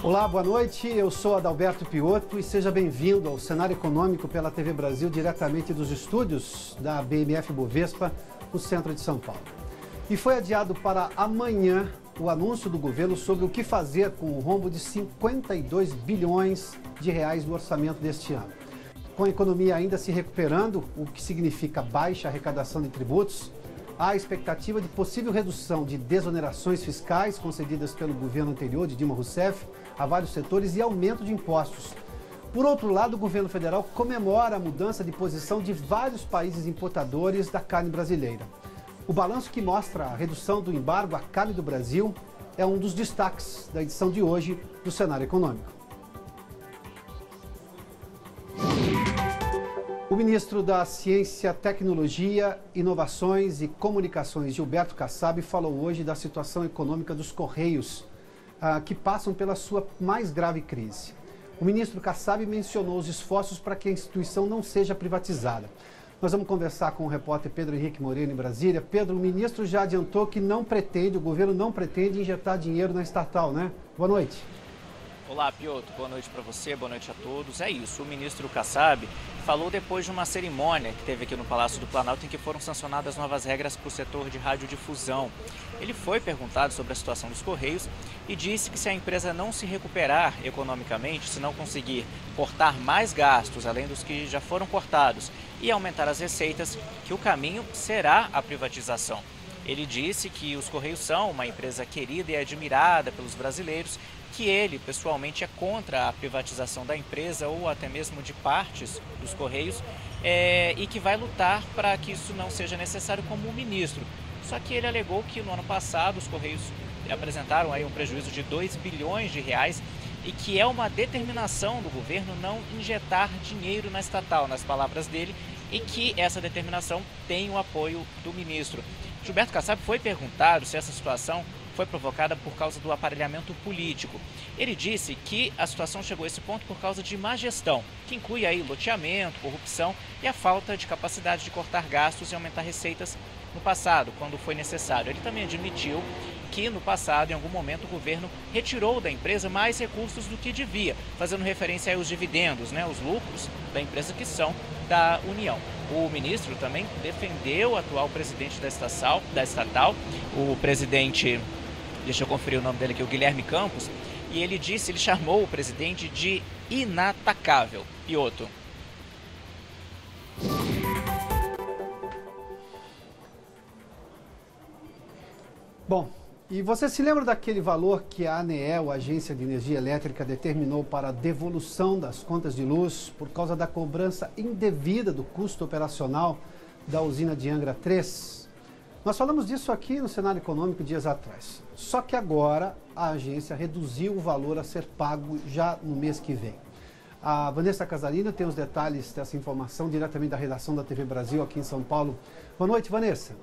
Olá, boa noite. Eu sou Adalberto Piotto e seja bem-vindo ao Cenário Econômico pela TV Brasil, diretamente dos estúdios da BMF Bovespa, no centro de São Paulo. E foi adiado para amanhã o anúncio do governo sobre o que fazer com o rombo de 52 bilhões de reais do orçamento deste ano. Com a economia ainda se recuperando, o que significa baixa arrecadação de tributos, há a expectativa de possível redução de desonerações fiscais concedidas pelo governo anterior, de Dilma Rousseff, a vários setores e aumento de impostos. Por outro lado, o governo federal comemora a mudança de posição de vários países importadores da carne brasileira. O balanço que mostra a redução do embargo à carne do Brasil é um dos destaques da edição de hoje do Cenário Econômico. O ministro da Ciência, Tecnologia, Inovações e Comunicações, Gilberto Kassab, falou hoje da situação econômica dos Correios, que passam pela sua mais grave crise. O ministro Kassab mencionou os esforços para que a instituição não seja privatizada. Nós vamos conversar com o repórter Pedro Henrique Moreno, em Brasília. Pedro, o ministro já adiantou que o governo não pretende injetar dinheiro na estatal, né? Boa noite. Olá, Piotto. Boa noite para você, boa noite a todos. É isso, o ministro Kassab falou depois de uma cerimônia que teve aqui no Palácio do Planalto em que foram sancionadas novas regras para o setor de radiodifusão. Ele foi perguntado sobre a situação dos Correios e disse que se a empresa não se recuperar economicamente, se não conseguir cortar mais gastos além dos que já foram cortados e aumentar as receitas, que o caminho será a privatização. Ele disse que os Correios são uma empresa querida e admirada pelos brasileiros, que ele, pessoalmente, é contra a privatização da empresa ou até mesmo de partes dos Correios e que vai lutar para que isso não seja necessário como ministro. Só que ele alegou que no ano passado os Correios apresentaram aí um prejuízo de 2 bilhões de reais e que é uma determinação do governo não injetar dinheiro na estatal, nas palavras dele, e que essa determinação tem o apoio do ministro. Gilberto Kassab foi perguntado se essa situação foi provocada por causa do aparelhamento político. Ele disse que a situação chegou a esse ponto por causa de má gestão, que inclui aí loteamento, corrupção e a falta de capacidade de cortar gastos e aumentar receitas no passado, quando foi necessário. Ele também admitiu que no passado, em algum momento, o governo retirou da empresa mais recursos do que devia, fazendo referência aí aos dividendos, os lucros da empresa que são da União. O ministro também defendeu o atual presidente da estatal, o presidente, deixa eu conferir o nome dele aqui, o Guilherme Campos, e ele chamou o presidente de inatacável. Piotto. Bom, e você se lembra daquele valor que a ANEEL, a Agência de Energia Elétrica, determinou para a devolução das contas de luz por causa da cobrança indevida do custo operacional da usina de Angra 3? Nós falamos disso aqui no Cenário Econômico dias atrás. Só que agora a agência reduziu o valor a ser pago já no mês que vem. A Vanessa Casarino tem os detalhes dessa informação diretamente da redação da TV Brasil aqui em São Paulo. Boa noite, Vanessa.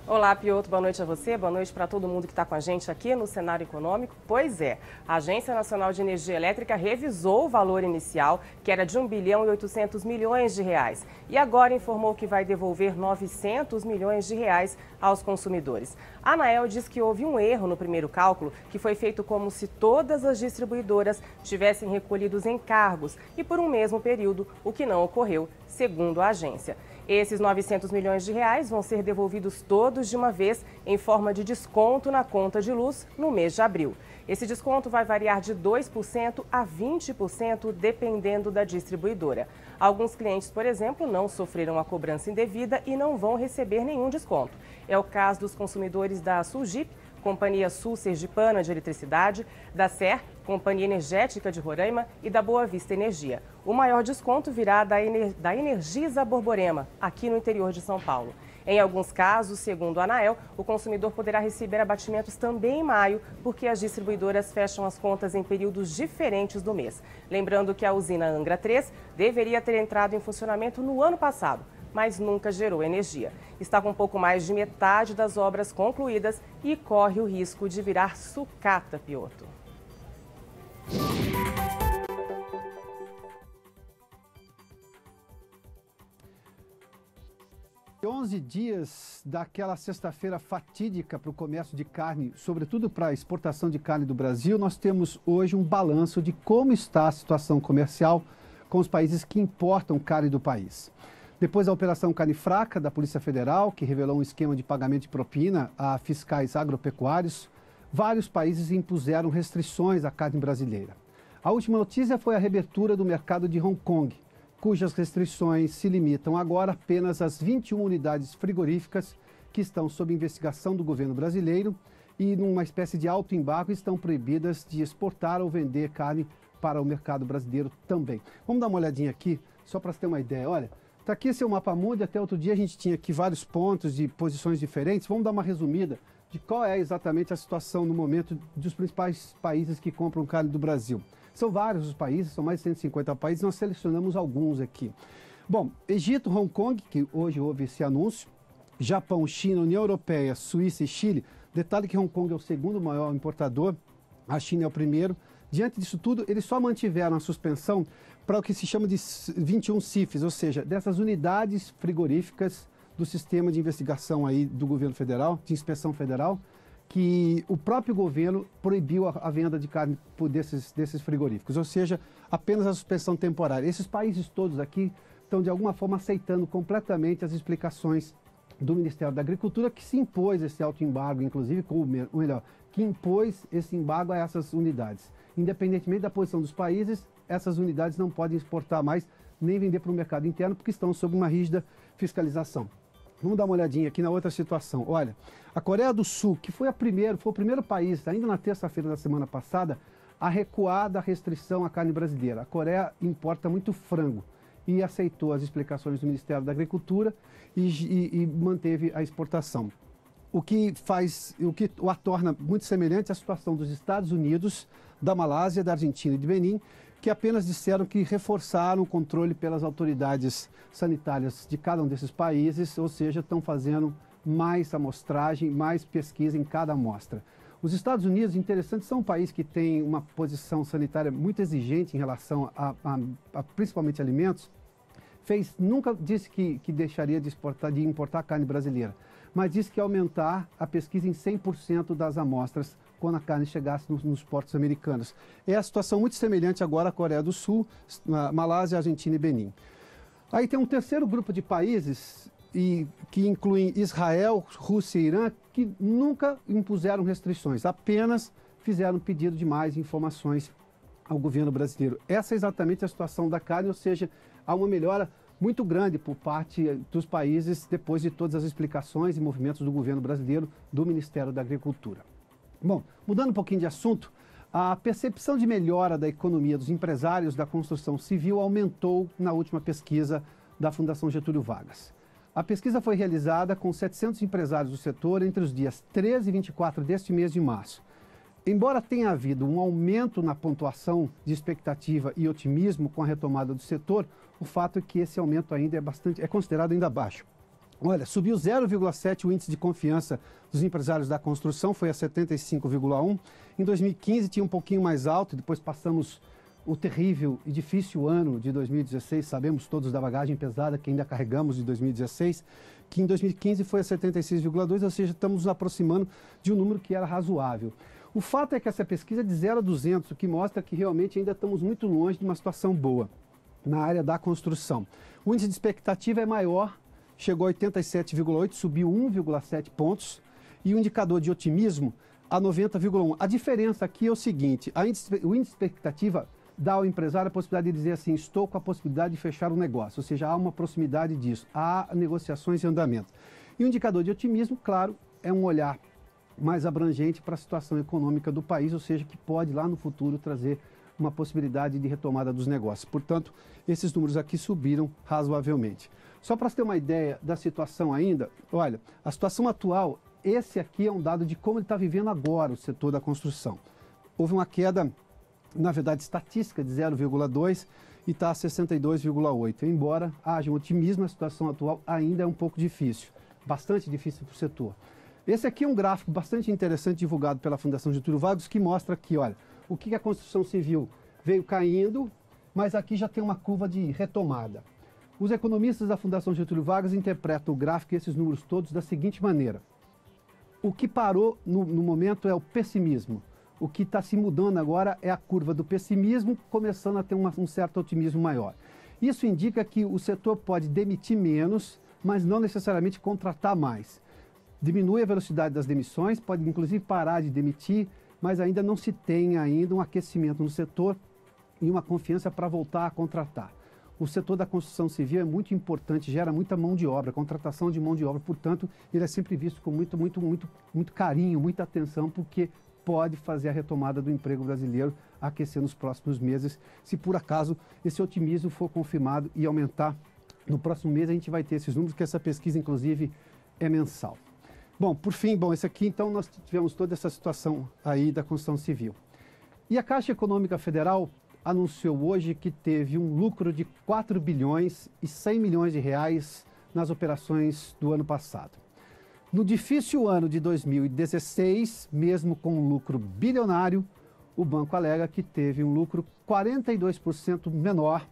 Olá, Piotto, boa noite a você, boa noite para todo mundo que está com a gente aqui no Cenário Econômico. Pois é, a Agência Nacional de Energia Elétrica revisou o valor inicial, que era de 1 bilhão e 800 milhões de reais, e agora informou que vai devolver 900 milhões de reais aos consumidores. A ANEEL diz que houve um erro no primeiro cálculo, que foi feito como se todas as distribuidoras tivessem recolhido os encargos e por um mesmo período, o que não ocorreu, segundo a agência. Esses 900 milhões de reais vão ser devolvidos todos de uma vez em forma de desconto na conta de luz no mês de abril. Esse desconto vai variar de 2% a 20%, dependendo da distribuidora. Alguns clientes, por exemplo, não sofreram a cobrança indevida e não vão receber nenhum desconto. É o caso dos consumidores da Sulgip, Companhia Sul Sergipana de Eletricidade, da SER, Companhia Energética de Roraima, e da Boa Vista Energia. O maior desconto virá da Energisa Borborema, aqui no interior de São Paulo. Em alguns casos, segundo a ANEEL, o consumidor poderá receber abatimentos também em maio, porque as distribuidoras fecham as contas em períodos diferentes do mês. Lembrando que a usina Angra 3 deveria ter entrado em funcionamento no ano passado, mas nunca gerou energia. Está com um pouco mais de metade das obras concluídas e corre o risco de virar sucata, Piotto. 11 dias daquela sexta-feira fatídica para o comércio de carne, sobretudo para a exportação de carne do Brasil, nós temos hoje um balanço de como está a situação comercial com os países que importam carne do país. Depois da Operação Carne Fraca da Polícia Federal, que revelou um esquema de pagamento de propina a fiscais agropecuários, vários países impuseram restrições à carne brasileira. A última notícia foi a reabertura do mercado de Hong Kong, cujas restrições se limitam agora apenas às 21 unidades frigoríficas que estão sob investigação do governo brasileiro e, numa espécie de autoembargo, estão proibidas de exportar ou vender carne para o mercado brasileiro também. Vamos dar uma olhadinha aqui, só para você ter uma ideia. Olha, está aqui esse é o mapa mundi. Até outro dia a gente tinha aqui vários pontos de posições diferentes. Vamos dar uma resumida de qual é exatamente a situação no momento dos principais países que compram carne do Brasil. São vários os países, são mais de 150 países, nós selecionamos alguns aqui. Bom, Egito, Hong Kong, que hoje houve esse anúncio, Japão, China, União Europeia, Suíça e Chile. Detalhe que Hong Kong é o segundo maior importador, a China é o primeiro. Diante disso tudo, eles só mantiveram a suspensão para o que se chama de 21 CIFs, ou seja, dessas unidades frigoríficas do sistema de investigação aí do governo federal, de inspeção federal, que o próprio governo proibiu a venda de carne desses frigoríficos, ou seja, apenas a suspensão temporária. Esses países todos aqui estão, de alguma forma, aceitando completamente as explicações do Ministério da Agricultura, que se impôs esse autoembargo, inclusive, ou melhor, que impôs esse embargo a essas unidades. Independentemente da posição dos países, essas unidades não podem exportar mais, nem vender para o mercado interno, porque estão sob uma rígida fiscalização. Vamos dar uma olhadinha aqui na outra situação. Olha, a Coreia do Sul, que foi o primeiro país, ainda na terça-feira da semana passada, a recuar da restrição à carne brasileira. A Coreia importa muito frango e aceitou as explicações do Ministério da Agricultura e manteve a exportação. O que a torna muito semelhante à situação dos Estados Unidos, da Malásia, da Argentina e de Benin, que apenas disseram que reforçaram o controle pelas autoridades sanitárias de cada um desses países, ou seja, estão fazendo mais amostragem, mais pesquisa em cada amostra. Os Estados Unidos, interessante, são um país que tem uma posição sanitária muito exigente em relação a principalmente alimentos. Nunca disse que deixaria de importar carne brasileira, mas disse que ia aumentar a pesquisa em 100% das amostras quando a carne chegasse nos portos americanos. É a situação muito semelhante agora à Coreia do Sul, Malásia, Argentina e Benin. Aí tem um terceiro grupo de países, que incluem Israel, Rússia e Irã, que nunca impuseram restrições, apenas fizeram pedido de mais informações ao governo brasileiro. Essa é exatamente a situação da carne, ou seja, há uma melhora muito grande por parte dos países depois de todas as explicações e movimentos do governo brasileiro, do Ministério da Agricultura. Bom, mudando um pouquinho de assunto, a percepção de melhora da economia dos empresários da construção civil aumentou na última pesquisa da Fundação Getúlio Vargas. A pesquisa foi realizada com 700 empresários do setor entre os dias 13 e 24 deste mês de março. Embora tenha havido um aumento na pontuação de expectativa e otimismo com a retomada do setor, o fato é que esse aumento ainda é considerado ainda baixo. Olha, subiu 0,7 o índice de confiança dos empresários da construção, foi a 75,1. Em 2015 tinha um pouquinho mais alto, depois passamos o terrível e difícil ano de 2016, sabemos todos da bagagem pesada que ainda carregamos de 2016, que em 2015 foi a 76,2, ou seja, estamos nos aproximando de um número que era razoável. O fato é que essa pesquisa é de 0 a 200, o que mostra que realmente ainda estamos muito longe de uma situação boa na área da construção. O índice de expectativa é maior, chegou a 87,8, subiu 1,7 pontos, e o indicador de otimismo a 90,1. A diferença aqui é o seguinte, o índice de expectativa dá ao empresário a possibilidade de dizer assim, estou com a possibilidade de fechar um negócio, ou seja, há uma proximidade disso, há negociações em andamento. E o indicador de otimismo, claro, é um olhar mais abrangente para a situação econômica do país, ou seja, que pode lá no futuro trazer uma possibilidade de retomada dos negócios. Portanto, esses números aqui subiram razoavelmente. Só para você ter uma ideia da situação ainda, olha, a situação atual, esse aqui é um dado de como ele está vivendo agora o setor da construção. Houve uma queda, na verdade, estatística de 0,2 e está a 62,8. Embora haja um otimismo, a situação atual ainda é um pouco difícil, bastante difícil para o setor. Esse aqui é um gráfico bastante interessante divulgado pela Fundação Getúlio Vargas, que mostra aqui, olha, o que a construção civil veio caindo, mas aqui já tem uma curva de retomada. Os economistas da Fundação Getúlio Vargas interpretam o gráfico e esses números todos da seguinte maneira. O que parou no momento é o pessimismo. O que está se mudando agora é a curva do pessimismo, começando a ter um certo otimismo maior. Isso indica que o setor pode demitir menos, mas não necessariamente contratar mais. Diminui a velocidade das demissões, pode inclusive parar de demitir, mas ainda não se tem ainda um aquecimento no setor e uma confiança para voltar a contratar. O setor da construção civil é muito importante, gera muita mão de obra, contratação de mão de obra, portanto, ele é sempre visto com muito carinho, muita atenção, porque pode fazer a retomada do emprego brasileiro aquecer nos próximos meses, se por acaso esse otimismo for confirmado e aumentar. No próximo mês a gente vai ter esses números, que essa pesquisa, inclusive, é mensal. Bom, por fim, esse aqui, então, nós tivemos toda essa situação aí da construção civil. E a Caixa Econômica Federal anunciou hoje que teve um lucro de 4 bilhões e 100 milhões de reais nas operações do ano passado. No difícil ano de 2016, mesmo com um lucro bilionário, o banco alega que teve um lucro 42% menor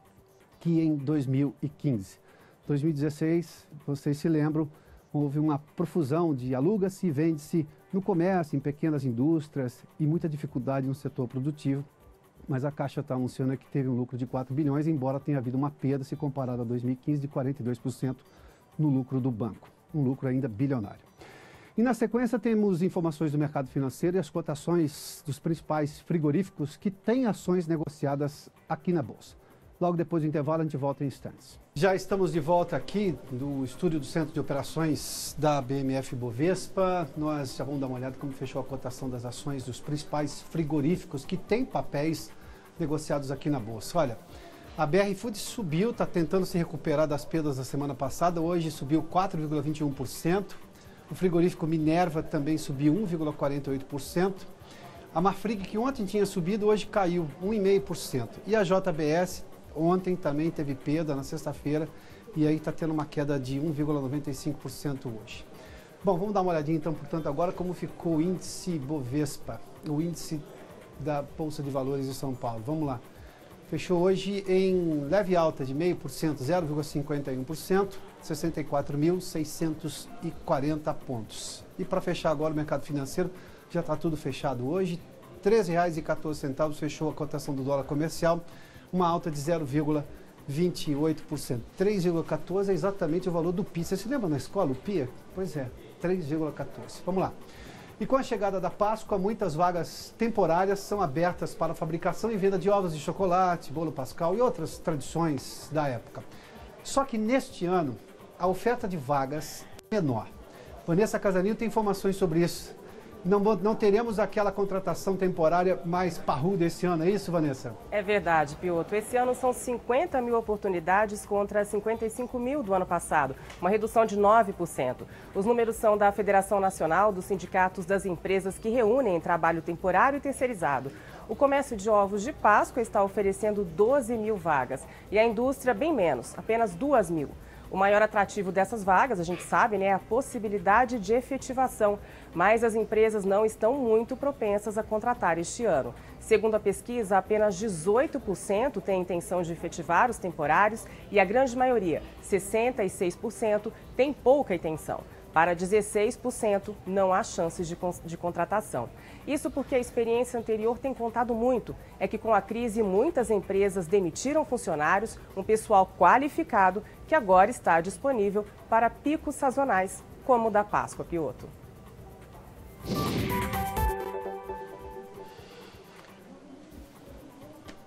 que em 2015. 2016, vocês se lembram, houve uma profusão de aluga-se e vende-se no comércio, em pequenas indústrias e muita dificuldade no setor produtivo. Mas a Caixa está anunciando que teve um lucro de 4 bilhões, embora tenha havido uma perda, se comparado a 2015, de 42% no lucro do banco. Um lucro ainda bilionário. E na sequência temos informações do mercado financeiro e as cotações dos principais frigoríficos que têm ações negociadas aqui na Bolsa. Logo depois do intervalo, a gente volta em instantes. Já estamos de volta aqui do estúdio do Centro de Operações da BMF Bovespa. Nós já vamos dar uma olhada como fechou a cotação das ações dos principais frigoríficos que têm papéis negociados aqui na Bolsa. Olha, a BR Foods subiu, está tentando se recuperar das perdas da semana passada. Hoje subiu 4,21%. O frigorífico Minerva também subiu 1,48%. A Marfrig, que ontem tinha subido, hoje caiu 1,5%. E a JBS ontem também teve perda na sexta-feira e aí está tendo uma queda de 1,95% hoje. Bom, vamos dar uma olhadinha então, portanto, agora como ficou o índice Bovespa, o índice da Bolsa de Valores de São Paulo. Vamos lá. Fechou hoje em leve alta de 0,5%, 0,51%, 64.640 pontos. E para fechar agora o mercado financeiro, já está tudo fechado hoje. R$ 13,14 fechou a cotação do dólar comercial, uma alta de 0,28%. 3,14 é exatamente o valor do PI. Você se lembra na escola, o PI? Pois é, 3,14. Vamos lá. E com a chegada da Páscoa, muitas vagas temporárias são abertas para a fabricação e venda de ovos de chocolate, bolo pascal e outras tradições da época. Só que neste ano, a oferta de vagas é menor. Vanessa Casarinho tem informações sobre isso. Não teremos aquela contratação temporária mais parruda esse ano, é isso, Vanessa? É verdade, Piotr. Esse ano são 50 mil oportunidades contra 55 mil do ano passado, uma redução de 9%. Os números são da Federação Nacional dos Sindicatos das Empresas que reúnem trabalho temporário e terceirizado. O comércio de ovos de Páscoa está oferecendo 12 mil vagas e a indústria bem menos, apenas 2 mil. O maior atrativo dessas vagas, a gente sabe, é a possibilidade de efetivação, mas as empresas não estão muito propensas a contratar este ano. Segundo a pesquisa, apenas 18% tem intenção de efetivar os temporários e a grande maioria, 66%, tem pouca intenção. Para 16%, não há chances de contratação. Isso porque a experiência anterior tem contado muito. É que com a crise, muitas empresas demitiram funcionários, um pessoal qualificado que agora está disponível para picos sazonais, como o da Páscoa, Piotr.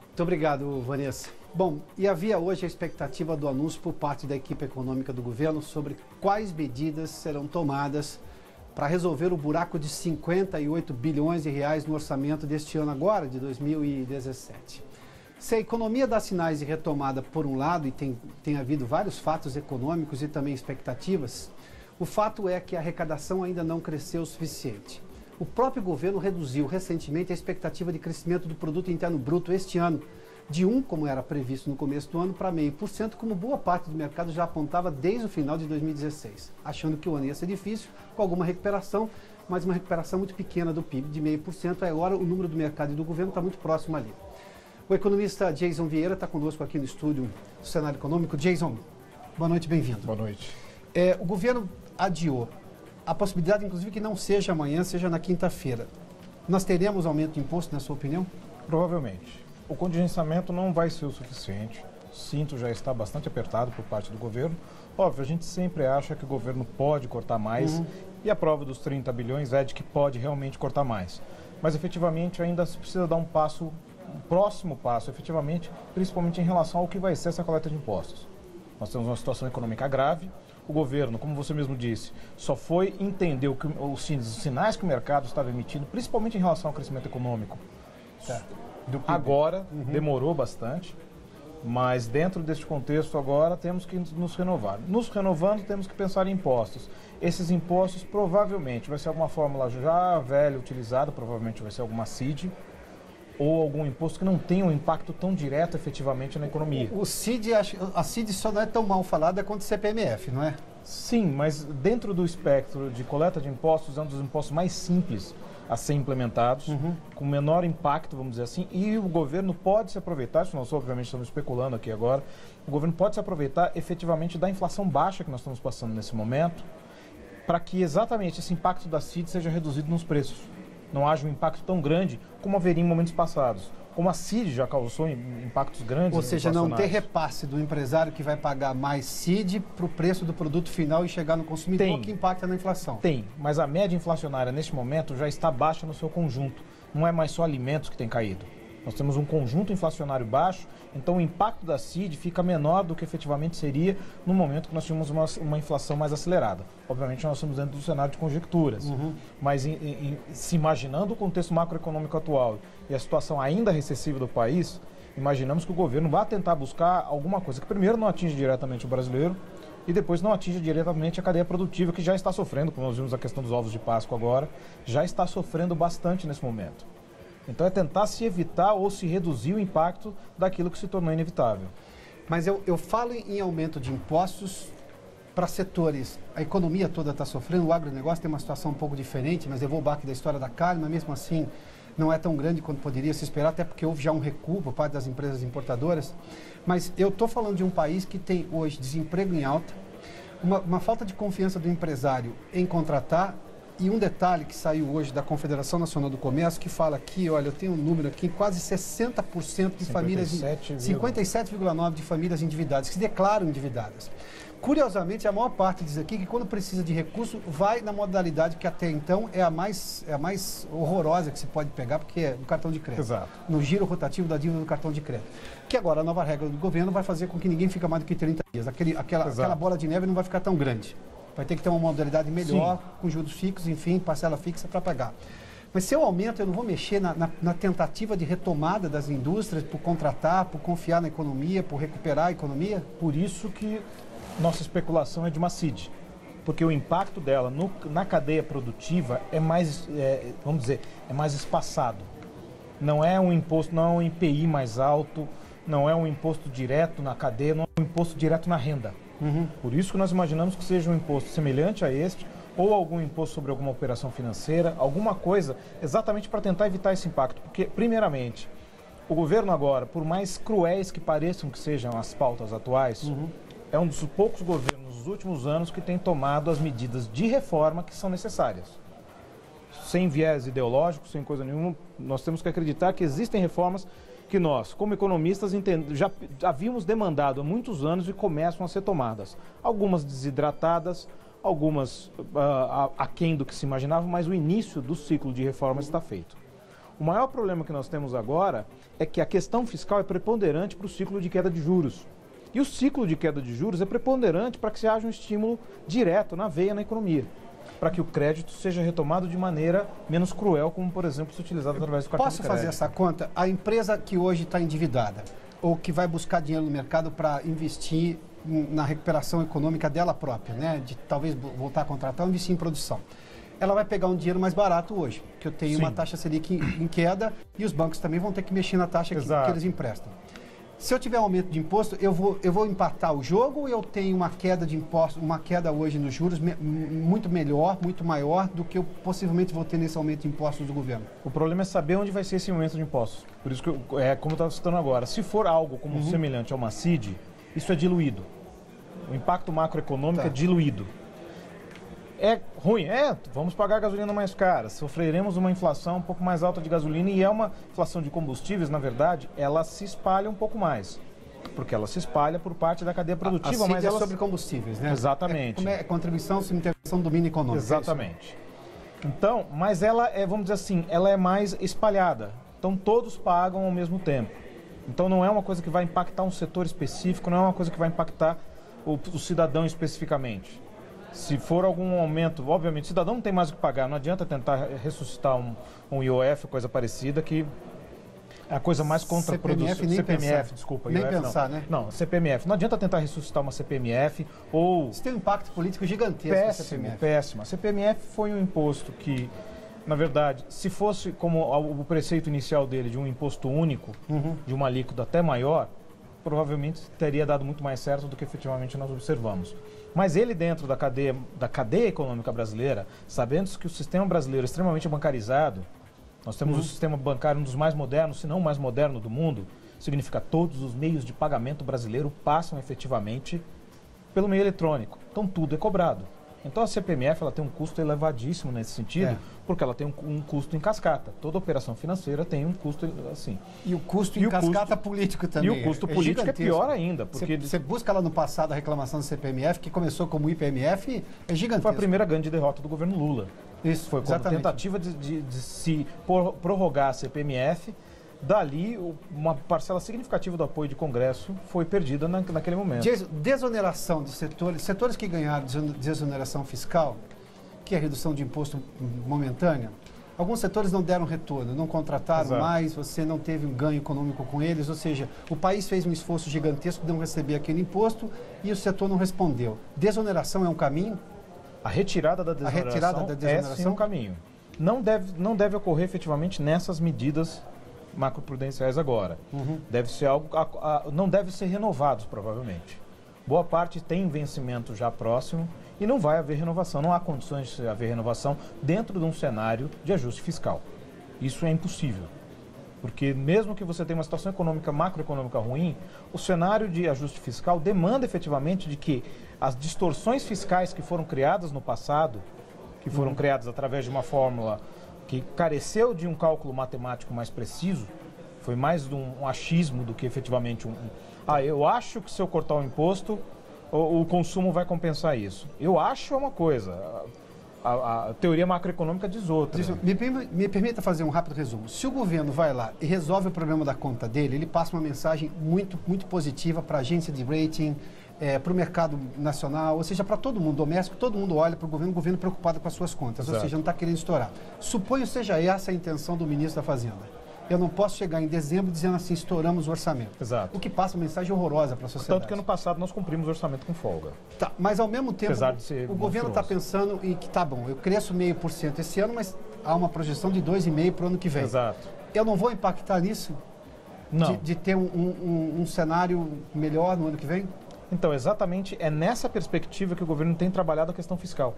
Muito obrigado, Vanessa. Bom, e havia hoje a expectativa do anúncio por parte da equipe econômica do governo sobre quais medidas serão tomadas para resolver o buraco de 58 bilhões de reais no orçamento deste ano agora, de 2017. Se a economia dá sinais de retomada por um lado, e tem havido vários fatos econômicos e também expectativas, o fato é que a arrecadação ainda não cresceu o suficiente. O próprio governo reduziu recentemente a expectativa de crescimento do Produto Interno Bruto este ano, de 1%, como era previsto no começo do ano, para 0,5%, como boa parte do mercado já apontava desde o final de 2016, achando que o ano ia ser difícil, com alguma recuperação, mas uma recuperação muito pequena do PIB, de 0,5%. Agora o número do mercado e do governo está muito próximo ali. O economista Jason Vieira está conosco aqui no estúdio do Cenário Econômico. Jason, Boa noite, bem-vindo. Boa noite. O governo adiou a possibilidade, inclusive, que não seja amanhã, seja na quinta-feira. Nós teremos aumento de imposto, na sua opinião? Provavelmente. O contingenciamento não vai ser o suficiente. O cinto já está bastante apertado por parte do governo. Óbvio, a gente sempre acha que o governo pode cortar mais e a prova dos 30 bilhões é de que pode realmente cortar mais. Mas, efetivamente, ainda se precisa dar um próximo passo, efetivamente, principalmente em relação ao que vai ser essa coleta de impostos. Nós temos uma situação econômica grave. O governo, como você mesmo disse, só foi entender os sinais que o mercado estava emitindo, principalmente em relação ao crescimento econômico. Agora, demorou bastante, mas dentro deste contexto agora temos que nos renovar. Nos renovando, temos que pensar em impostos. Esses impostos provavelmente vai ser alguma fórmula já velha, utilizada, provavelmente vai ser alguma CID, ou algum imposto que não tenha um impacto tão direto efetivamente na economia. A CID só não é tão mal falada quanto o CPMF, não é? Sim, mas dentro do espectro de coleta de impostos, é um dos impostos mais simples a ser implementados, com menor impacto, vamos dizer assim, e o governo pode se aproveitar, isso nós obviamente estamos especulando aqui agora, o governo pode se aproveitar efetivamente da inflação baixa que nós estamos passando nesse momento, para que exatamente esse impacto da CID seja reduzido nos preços. Não haja um impacto tão grande como haveria em momentos passados. Como a CID já causou impactos grandes. Ou seja, não ter repasse do empresário que vai pagar mais CID para o preço do produto final e chegar no consumidor, que impacta na inflação. Tem, mas a média inflacionária neste momento já está baixa no seu conjunto. Não é mais só alimentos que tem caído. Nós temos um conjunto inflacionário baixo, então o impacto da CID fica menor do que efetivamente seria no momento que nós tínhamos uma inflação mais acelerada. Obviamente nós estamos dentro do cenário de conjecturas, mas se imaginando o contexto macroeconômico atual e a situação ainda recessiva do país, imaginamos que o governo vai tentar buscar alguma coisa que primeiro não atinge diretamente o brasileiro e depois não atinge diretamente a cadeia produtiva, que já está sofrendo, como nós vimos a questão dos ovos de Páscoa agora, já está sofrendo bastante nesse momento. Então é tentar se evitar ou se reduzir o impacto daquilo que se tornou inevitável. Mas eu falo em aumento de impostos para setores. A economia toda está sofrendo, o agronegócio tem uma situação um pouco diferente, mas levou o baque da história da carne, mas mesmo assim não é tão grande quanto poderia se esperar, até porque houve já um recuo por parte das empresas importadoras. Mas eu estou falando de um país que tem hoje desemprego em alta, uma falta de confiança do empresário em contratar. E um detalhe que saiu hoje da Confederação Nacional do Comércio, que fala aqui, olha, eu tenho um número aqui, quase 60% de famílias, 57,9% de famílias endividadas, que se declaram endividadas. Curiosamente, a maior parte diz aqui que quando precisa de recurso, vai na modalidade que até então é a mais horrorosa que se pode pegar, porque é do cartão de crédito. Exato. No giro rotativo da dívida do cartão de crédito. Que agora a nova regra do governo vai fazer com que ninguém fique mais do que 30 dias. Aquela bola de neve não vai ficar tão grande. Vai ter que ter uma modalidade melhor, com juros fixos, enfim, parcela fixa para pagar. Mas se eu aumento, eu não vou mexer na tentativa de retomada das indústrias, por contratar, por confiar na economia, por recuperar a economia? Por isso que nossa especulação é de uma CID. Porque o impacto dela na cadeia produtiva é mais, vamos dizer, é mais espaçado. Não é um imposto, não é um IPI mais alto, não é um imposto direto na cadeia, não é um imposto direto na renda. Por isso que nós imaginamos que seja um imposto semelhante a este, ou algum imposto sobre alguma operação financeira, alguma coisa, exatamente para tentar evitar esse impacto. Porque, primeiramente, o governo agora, por mais cruéis que pareçam que sejam as pautas atuais, é um dos poucos governos nos últimos anos que tem tomado as medidas de reforma que são necessárias. Sem viés ideológico, sem coisa nenhuma, nós temos que acreditar que existem reformas que nós, como economistas, já havíamos demandado há muitos anos e começam a ser tomadas. Algumas desidratadas, algumas aquém do que se imaginava, mas o início do ciclo de reformas está feito. O maior problema que nós temos agora é que a questão fiscal é preponderante para o ciclo de queda de juros. E o ciclo de queda de juros é preponderante para que se haja um estímulo direto na veia na economia, para que o crédito seja retomado de maneira menos cruel, como, por exemplo, se utilizado através do cartão de crédito. Posso fazer essa conta? A empresa que hoje está endividada, ou que vai buscar dinheiro no mercado para investir na recuperação econômica dela própria, né? De talvez voltar a contratar ou investir em produção. Ela vai pegar um dinheiro mais barato hoje, que eu tenho uma taxa Selic em queda e os bancos também vão ter que mexer na taxa que eles emprestam. Se eu tiver um aumento de imposto, eu vou empatar o jogo ou eu tenho uma queda de imposto, uma queda hoje nos juros muito melhor, muito maior do que eu possivelmente vou ter nesse aumento de impostos do governo? O problema é saber onde vai ser esse aumento de impostos. Por isso que, como eu estava citando agora, se for algo como semelhante a uma CID, isso é diluído. O impacto macroeconômico é diluído. É ruim? Vamos pagar a gasolina mais cara, sofreremos uma inflação um pouco mais alta de gasolina e é uma inflação de combustíveis, na verdade, ela se espalha um pouco mais. Porque ela se espalha por parte da cadeia produtiva. Mas ela... sobre combustíveis, né? Exatamente. Como é contribuição sobre intervenção do domínio econômico. Exatamente. Então, mas ela é, vamos dizer assim, ela é mais espalhada. Então todos pagam ao mesmo tempo. Então não é uma coisa que vai impactar um setor específico, não é uma coisa que vai impactar o cidadão especificamente. Se for algum aumento, obviamente o cidadão não tem mais o que pagar, não adianta tentar ressuscitar um IOF, coisa parecida, que é a coisa mais contraproducente. CPMF, desculpa. Nem IOF, pensar, não. né? Não, CPMF. Não adianta tentar ressuscitar uma CPMF ou... Isso tem um impacto político gigantesco. Péssimo, péssimo. A CPMF foi um imposto que, na verdade, se fosse como o preceito inicial dele de um imposto único, de uma alíquota até maior, provavelmente teria dado muito mais certo do que efetivamente nós observamos. Mas ele dentro da cadeia econômica brasileira, sabendo que o sistema brasileiro é extremamente bancarizado, nós temos o sistema bancário um dos mais modernos, se não o mais moderno do mundo, significa todos os meios de pagamento brasileiro passam efetivamente pelo meio eletrônico. Então tudo é cobrado. Então a CPMF ela tem um custo elevadíssimo nesse sentido, porque ela tem um custo em cascata. Toda operação financeira tem um custo assim. E o custo em cascata político também. E o custo político é pior ainda. Porque você busca lá no passado a reclamação do CPMF, que começou como IPMF, é gigantesco. Foi a primeira grande derrota do governo Lula. Isso, foi quando a tentativa de se prorrogar a CPMF, dali uma parcela significativa do apoio de Congresso foi perdida naquele momento. Desoneração de setores que ganharam desoneração fiscal, que é a redução de imposto momentânea, alguns setores não deram retorno, não contrataram mais, você não teve um ganho econômico com eles, ou seja, o país fez um esforço gigantesco de não receber aquele imposto e o setor não respondeu. Desoneração é um caminho? A retirada da desoneração é sim um caminho. Não deve ocorrer efetivamente nessas medidas macroprudenciais agora. Deve ser algo, não deve ser renovados provavelmente. Boa parte tem vencimento já próximo e não vai haver renovação. Não há condições de haver renovação dentro de um cenário de ajuste fiscal. Isso é impossível. Porque mesmo que você tenha uma situação econômica, macroeconômica ruim, o cenário de ajuste fiscal demanda efetivamente de que as distorções fiscais que foram criadas no passado, que foram criadas através de uma fórmula que careceu de um cálculo matemático mais preciso, foi mais de um achismo do que efetivamente eu acho que se eu cortar o imposto, o consumo vai compensar isso. Eu acho uma coisa, a teoria macroeconômica diz outra. Me permita fazer um rápido resumo. Se o governo vai lá e resolve o problema da conta dele, ele passa uma mensagem muito, muito positiva para a agência de rating, para o mercado nacional, ou seja, para todo mundo, doméstico, todo mundo olha para o governo preocupado com as suas contas, ou seja, não está querendo estourar. Suponho seja essa a intenção do ministro da Fazenda. Eu não posso chegar em dezembro dizendo assim, estouramos o orçamento. Exato. O que passa uma mensagem horrorosa para a sociedade. Tanto que ano passado nós cumprimos o orçamento com folga. Tá, mas ao mesmo tempo, o governo está pensando em que, tá bom, eu cresço 0,5% esse ano, mas há uma projeção de 2,5% para o ano que vem. Exato. Eu não vou impactar nisso? Não. De ter um cenário melhor no ano que vem? Então, exatamente é nessa perspectiva que o governo tem trabalhado a questão fiscal.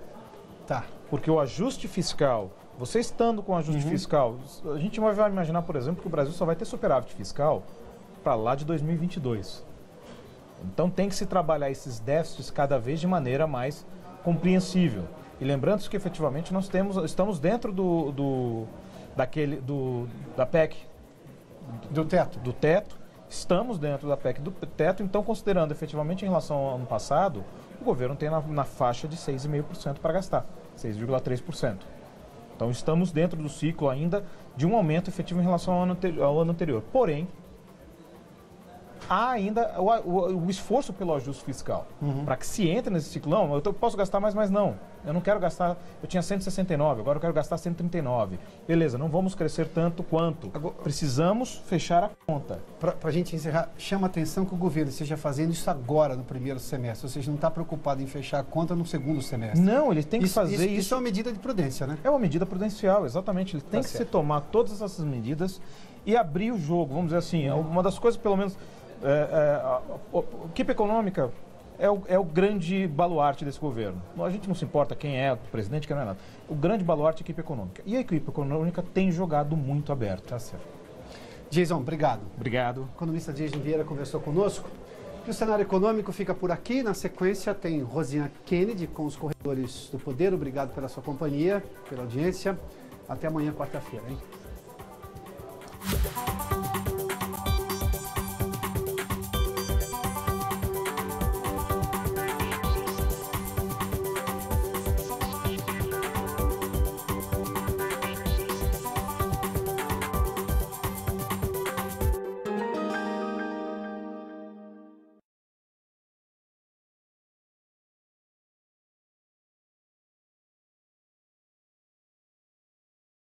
Tá. Porque o ajuste fiscal, você estando com o ajuste fiscal, a gente vai imaginar, por exemplo, que o Brasil só vai ter superávit fiscal para lá de 2022. Então tem que se trabalhar esses déficits cada vez de maneira mais compreensível. E lembrando que efetivamente nós estamos dentro da PEC do teto. Estamos dentro da PEC do teto, então considerando efetivamente em relação ao ano passado, o governo tem na faixa de 6,5% para gastar, 6,3%. Então estamos dentro do ciclo ainda de um aumento efetivo em relação ao ano anterior. Porém, há ainda o esforço pelo ajuste fiscal, para que se entre nesse ciclo. Não, eu posso gastar mais, mas não. Eu não quero gastar, eu tinha 169, agora eu quero gastar 139. Beleza, não vamos crescer tanto quanto. Precisamos fechar a conta. Para a gente encerrar, chama a atenção que o governo esteja fazendo isso agora no primeiro semestre, ou seja, não está preocupado em fechar a conta no segundo semestre. Não, ele tem que fazer isso. Isso é uma medida de prudência, né? É uma medida prudencial, exatamente. Ele tem que se tomar todas essas medidas e abrir o jogo, vamos dizer assim. Uma das coisas, pelo menos, a equipe econômica é o grande baluarte desse governo. A gente não se importa quem é o presidente, quem não é nada. O grande baluarte é a equipe econômica. E a equipe econômica tem jogado muito aberto. Tá certo. Jason, obrigado. Obrigado. O economista Jason Vieira conversou conosco. E o cenário econômico fica por aqui. Na sequência tem Rosinha Kennedy com os Corredores do Poder. Obrigado pela sua companhia, pela audiência. Até amanhã, quarta-feira, hein?